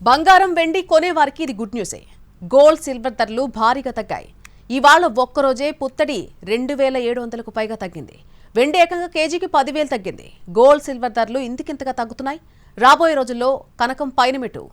బంగారం వెండి కొనేవారికి ఇది గుడ్ న్యూసే. గోల్డ్ సిల్వర్ ధరలు భారీగా తగ్గాయి. ఇవాళ ఒక్కరోజే పుత్తడి 2,700కు పైగా తగ్గింది. వెండి ఏకంగా కేజీకి 10,000 తగ్గింది. గోల్డ్ సిల్వర్ ధరలు ఇంతకింతగా తగ్గుతున్నాయి. రాబోయే రోజుల్లో కనకం పైనమెట్టు.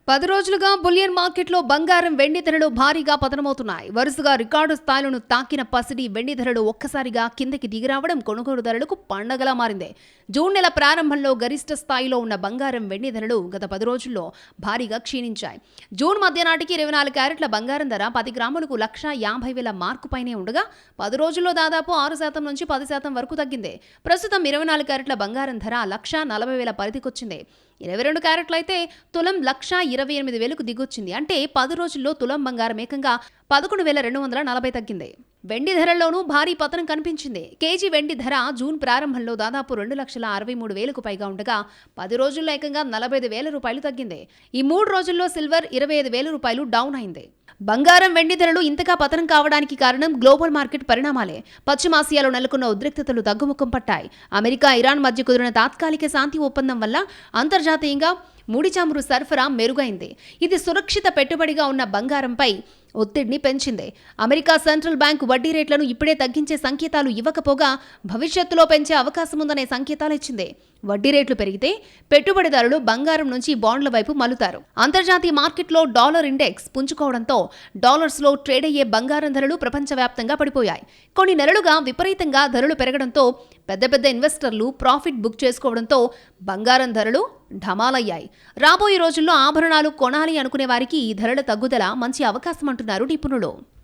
10 రోజులుగా బులియన్ మార్కెట్లో బంగారం వెండి ధరలు భారీగా పతనమవుతున్నాయి. వరుసగా రికార్డు స్థాయిలను తాకిన పసిడి వెండి ధరలు ఒక్కసారిగా కిందకి దిగిరావడం కొనుగోలుదారులకు పండగలా మారింది. జూన్ నెల ప్రారంభంలో గరిష్ట స్థాయిలో ఉన్న బంగారం వెండి ధరలు గత 10 రోజుల్లో భారీగా క్షీణించాయి. జూన్ మధ్య నాటికి 24 క్యారెట్ల బంగారం ధర 10 గ్రాములకు 1,50,000 మార్కు పైనే ఉండగా 10 రోజుల్లో దాదాపు 6% నుంచి 10% వరకు తగ్గింది. ప్రస్తుతం 24 క్యారెట్ల బంగారం ధర 1,40,000 పరిధికొచ్చింది. 22 క్యారెట్లు అయితే తులం 1,28,000కు దిగొచ్చింది. అంటే 10 రోజుల్లో తులం బంగారం ఏకంగా 11,240 తగ్గింది. వెండి ధరల్లోనూ భారీ పతనం కనిపించింది. కేజీ వెండి ధర జూన్ ప్రారంభంలో దాదాపు 2,63,000కు పైగా ఉండగా 10 రోజుల్లో ఏకంగా 45,000 రూపాయలు తగ్గింది. ఈ 3 రోజుల్లో సిల్వర్ 25,000 రూపాయలు డౌన్ అయింది. బంగారం వెండి ధరలు ఇంతగా పతనం కావడానికి కారణం గ్లోబల్ మార్కెట్ పరిణామాలే. పశ్చిమాసియాలో నెలకొన్న ఉద్రిక్తతలు తగ్గుముఖం పట్టాయి. అమెరికా, ఇరాన్ మధ్య కుదిరిన తాత్కాలిక శాంతి ఒప్పందం వల్ల అంతర్జాతీయంగా ముడి చమురు సరఫరా మెరుగైంది. ఇది సురక్షిత పెట్టుబడిగా ఉన్న బంగారంపై ఒత్తిడిని పెంచింది. అమెరికా సెంట్రల్ బ్యాంక్ వడ్డీ రేట్లను ఇప్పుడే తగ్గించే సంకేతాలు ఇవ్వకపోగా భవిష్యత్తులో పెంచే అవకాశం ఉందనే సంకేతాలు ఇచ్చింది. వడ్డీ రేట్లు పెరిగితే పెట్టుబడిదారులు బంగారం నుంచి బాండ్ల వైపు మలుతారు. అంతర్జాతీయ మార్కెట్లో డాలర్ ఇండెక్స్ పుంజుకోవడంతో డాలర్స్లో ట్రేడ్ అయ్యే బంగారం ధరలు ప్రపంచవ్యాప్తంగా పడిపోయాయి. కొన్ని నెలలుగా విపరీతంగా ధరలు పెరగడంతో పెద్ద పెద్ద ఇన్వెస్టర్లు ప్రాఫిట్ బుక్ చేసుకోవడంతో బంగారం ధరలు ఢమాలయ్యాయి. రాబోయే రోజుల్లో ఆభరణాలు కొనాలి అనుకునే వారికి ఈ ధరల తగ్గుదల మంచి అవకాశం అంటున్నారు నిపుణులు.